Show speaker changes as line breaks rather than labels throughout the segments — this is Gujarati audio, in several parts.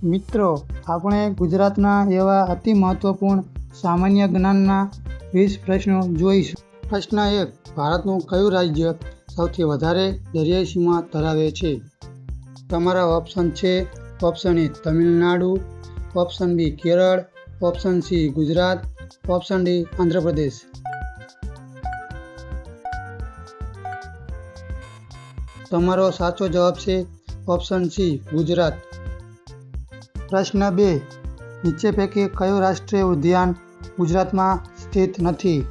મિત્રો, આપણે ગુજરાતના એવા અતિ મહત્વપૂર્ણ સામાન્ય જ્ઞાનના 20 પ્રશ્નો જોઈશું. પ્રશ્ન 1. ભારતનું કયું રાજ્ય સૌથી વધારે દરિયાઈ સીમા ધરાવે છે? તમારા ઓપ્શન છે: option A Tamil Nadu, option B Kerala, option C Gujarat, option D Andhra Pradesh. તમારો સાચો જવાબ છે ઓપ્શન સી ગુજરાત. પ્રશ્ન 2. નીચે પૈકી કયું રાષ્ટ્રીય ઉદ્યાન ગુજરાતમાં સ્થિત નથી?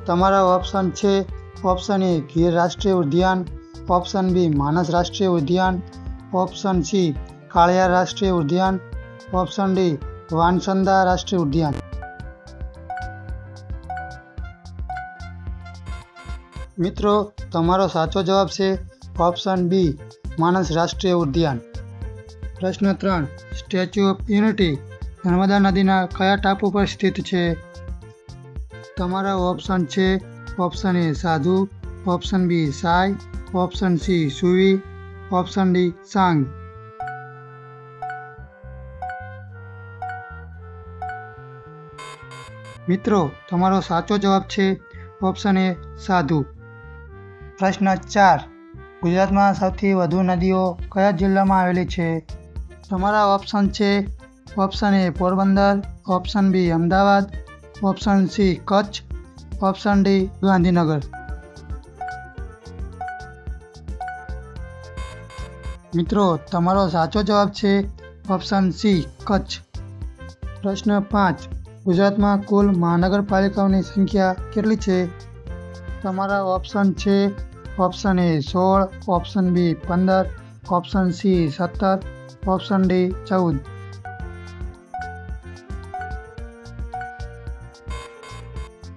તમારા ઓપ્શન છે: ઓપ્શન એ ગીર રાષ્ટ્રીય ઉદ્યાન, ઓપ્શન બી માનસ રાષ્ટ્રીય ઉદ્યાન, ઓપ્શન સી કાળિયાર રાષ્ટ્રીય ઉદ્યાન, ઓપ્શન ડી વાનસંદા રાષ્ટ્રીય ઉદ્યાન. મિત્રો, તમારો સાચો જવાબ છે ઓપ્શન બી માનસ રાષ્ટ્રીય ઉદ્યાન. પ્રશ્ન 3. સ્ટેચ્યુ ઓફ યુનિટી નર્મદા નદીના કયા ટાપુ પર સ્થિત છે? તમારા ઓપ્શન છે: ઓપ્શન એ સાધુ, ઓપ્શન બી સાય, ઓપ્શન સી સુવી, ઓપ્શન ડી સાંગ. મિત્રો, તમારો સાચો જવાબ છે ઓપ્શન એ સાધુ. પ્રશ્ન 4. ગુજરાતમાં સૌથી વધુ નદીઓ કયા જિલ્લામાં આવેલી છે? તમારા ઓપ્શન છે: option A Porbandar, option B Ahmedabad, option C Kutch, option D Gandhinagar. મિત્રો, તમારો સાચો જવાબ છે ઓપ્શન સી કચ્છ. પ્રશ્ન 5. ગુજરાતમાં કુલ મહાનગરપાલિકાઓની સંખ્યા કેટલી છે? તમારા ઓપ્શન છે: option A 16, option B 15, option C 17, option D 14.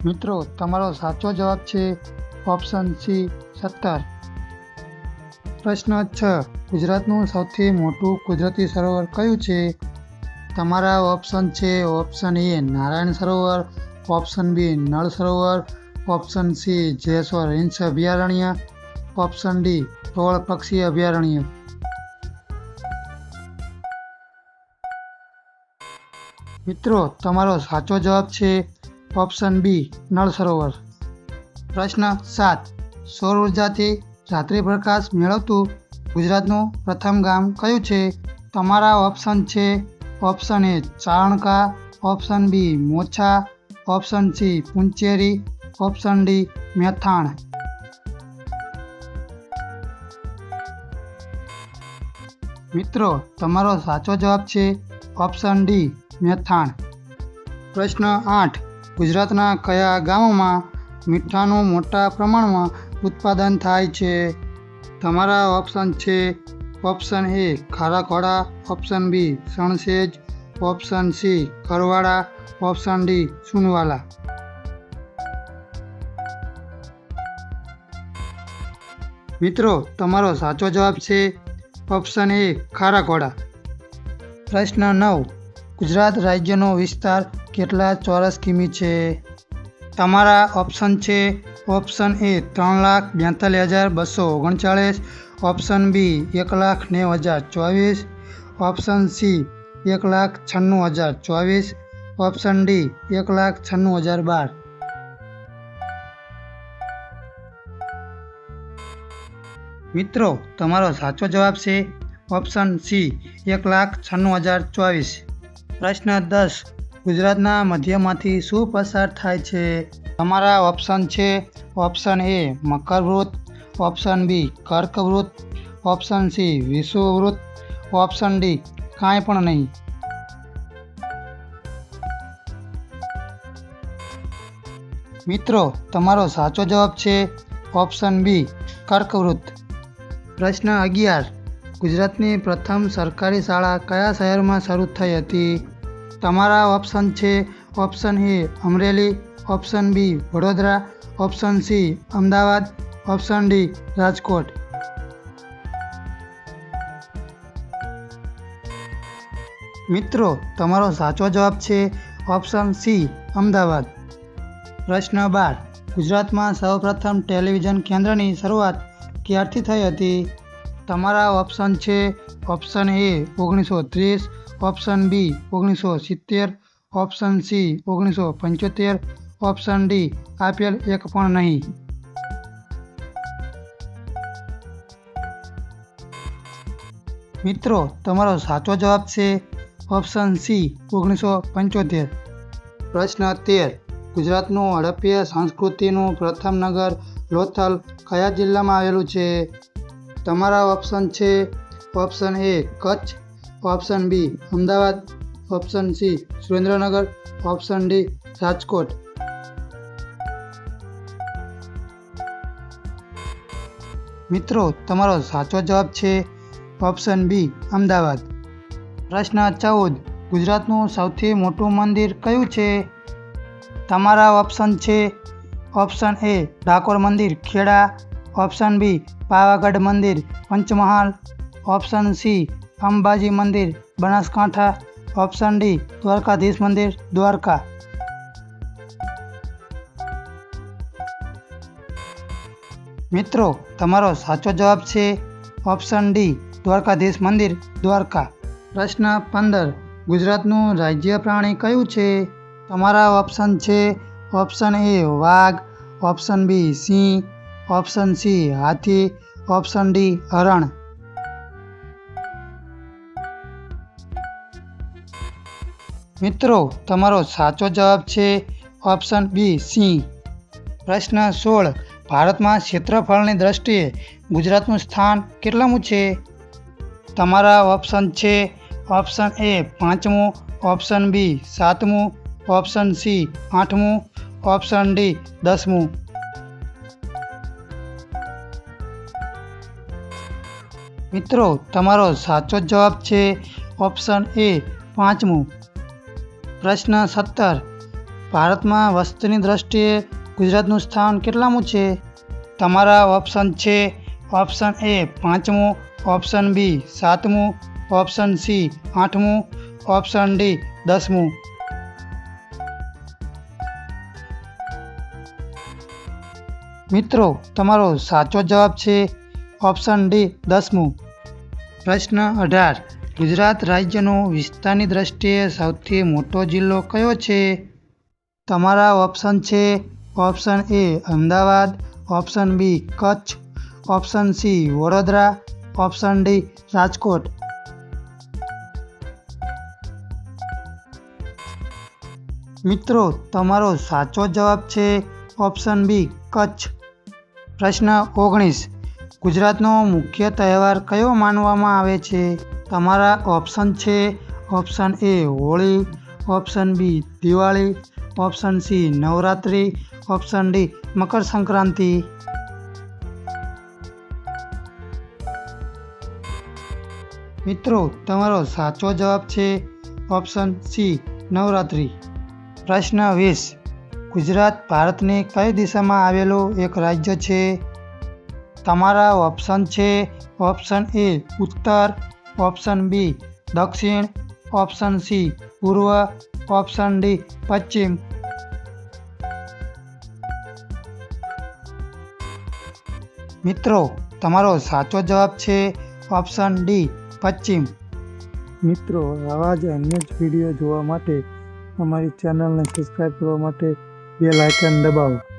મિત્રો, તમારો સાચો જવાબ છે ઓપ્શન સી 17. પ્રશ્ન 6. ગુજરાતનું સૌથી મોટું કુદરતી સરોવર કયું છે? તમારા ઓપ્શન છે: option A Narayan Sarovar, option B Nal Sarovar, option C Jessore રીંછ અભયારણ્ય, ઓપ્શન ડી ધોળ પક્ષી અભયારણ્ય. મિત્રો, તમારો સાચો જવાબ છે ઓપ્શન બી નળ સરોવર. પ્રશ્ન 7. સૌર ઉર્જાથી રાત્રિ પ્રકાશ મેળવતું ગુજરાતનું પ્રથમ ગામ કયું છે? તમારા ઓપ્શન છે: option A Charanka, option B Mochha, option C Puncheri, option D Methan. મિત્રો, તમારો સાચો જવાબ છે ઓપ્શન ડી મેથાણ. પ્રશ્ન 8. ગુજરાતના કયા ગામોમાં મીઠાનું મોટા પ્રમાણમાં ઉત્પાદન થાય છે? તમારા ઓપ્શન છે: option A Kharakhoda, option B Sansej, option C Karvada, option D Sunvala. મિત્રો, તમારો સાચો જવાબ છે ઓપ્શન એ ખારાખોડા. પ્રશ્ન 9. ગુજરાત રાજ્યનો વિસ્તાર કેટલા ચોરસ કિમી છે? તમારા ઓપ્શન છે: option A 3,42,239, option B 1,90,024, option C 1,96,024, option D 1,96,012. મિત્રો, તમારો સાચો જવાબ છે ઓપ્શન સી 1,96,024. પ્રશ્ન 10. ગુજરાતના મધ્યમાંથી શું પસાર થાય છે? તમારા ઓપ્શન છે: ઓપ્શન એ મકરવૃત્ત, ઓપ્શન બી કર્કવૃત્ત, ઓપ્શન સી વિષુવવૃત્ત, ઓપ્શન ડી કાંઈ પણ નહીં. મિત્રો, તમારો સાચો જવાબ છે ઓપ્શન બી કર્કવૃત્ત. પ્રશ્ન 11. ગુજરાતની પ્રથમ સરકારી શાળા કયા શહેરમાં શરૂ થઈ હતી? તમારા ઓપ્શન છે: option A Amreli, option B Vadodara, option C Ahmedabad, option D Rajkot. મિત્રો, તમારો સાચો જવાબ છે ઓપ્શન સી અમદાવાદ. પ્રશ્ન 12. ગુજરાતમાં સૌપ્રથમ ટેલિવિઝન કેન્દ્રની શરૂઆત ક્યારથી થઈ હતી? તમારા ઓપ્શન છે: option A 1930, option B 1970, option C 1975, option D આપેલ એક પણ નહીં. મિત્રો, તમારો સાચો જવાબ છે ઓપ્શન સી 1975. પ્રશ્ન 13. ગુજરાતનું હડપ્પીય સંસ્કૃતિનું પ્રથમ નગર લોથલ કયા જિલ્લામાં આવેલું છે? તમારા ઓપ્શન છે option A Kutch, option B Ahmedabad, option C Surendranagar, option D Rajkot. મિત્રો, તમારો સાચો જવાબ છે ઓપ્શન બી અમદાવાદ. પ્રશ્ન 14. ગુજરાતનું સૌથી મોટું મંદિર કયું છે? તમારા ઓપ્શન છે ઓપ્શન એ ડાકોર મંદિર ખેડા, ઓપ્શન બી પાવાગઢ મંદિર પંચમહાલ, ઓપ્શન સી અંબાજી મંદિર બનાસકાંઠા, ઓપ્શન ડી દ્વારકાધીશ મંદિર દ્વારકા. મિત્રો, તમારો સાચો જવાબ છે ઓપ્શન ડી દ્વારકાધીશ મંદિર દ્વારકા. પ્રશ્ન 15. ગુજરાતનું રાજ્ય પ્રાણી કયું છે? તમારા ઓપ્શન છે ઓપ્શન એ વાઘ, ઓપ્શન બી સિંહ, ઓપ્શન સી હાથી, ઓપ્શન ડી હરણ. મિત્રો, તમારો સાચો જવાબ છે ઓપ્શન બી સિંહ. પ્રશ્ન 16. ભારતમાં ક્ષેત્રફળની દ્રષ્ટિએ ગુજરાતનું સ્થાન કેટલામું છે? તમારા ઓપ્શન છે ઓપ્શન એ 5મું, ઓપ્શન બી 7મું, ઓપ્શન સી 8મું, ઓપ્શન ડી 10મું. મિત્રો, તમારો સાચો જવાબ છે ઓપ્શન એ 5મું. પ્રશ્ન 17. ભારતમાં વસ્તીની દ્રષ્ટિએ ગુજરાતનું સ્થાન કેટલામું છે? તમારા ઓપ્શન છે ઓપ્શન એ 5મું, ઓપ્શન બી 7મું, ઓપ્શન સી 8મું, ઓપ્શન ડી 10મું. મિત્રો, તમારો સાચો જવાબ છે ઓપ્શન ડી 10મું. પ્રશ્ન 18. ગુજરાત રાજ્યનો વિસ્તારની દ્રષ્ટિએ સૌથી મોટો જિલ્લો કયો છે? તમારા ઓપ્શન છે option A Ahmedabad, option B Kutch, option C Vadodara, option D Rajkot. મિત્રો, તમારો સાચો જવાબ છે ઓપ્શન બી કચ્છ. પ્રશ્ન 19. ગુજરાતનો મુખ્ય તહેવાર કયો માનવામાં આવે છે? તમારા ઓપ્શન છે option A Holi, option B Diwali, option C Navratri, option D Makar Sankranti. મિત્રો, તમારો સાચો જવાબ છે ઓપ્શન સી નવરાત્રિ. પ્રશ્ન 20. ગુજરાત ભારતની કઈ દિશામાં આવેલું એક રાજ્ય છે? તમારા ઓપ્શન છે ઓપ્શન એ ઉત્તર, ઓપ્શન બી દક્ષિણ, ઓપ્શન સી પૂર્વ, ઓપ્શન ડી પશ્ચિમ. મિત્રો, તમારો સાચો જવાબ છે ઓપ્શન ડી પશ્ચિમ. મિત્રો, આવા જ અન્ય જ વિડીયો જોવા માટે અમારી ચેનલને સબસ્ક્રાઈબ કરવા માટે બેલ આઇકન દબાવો.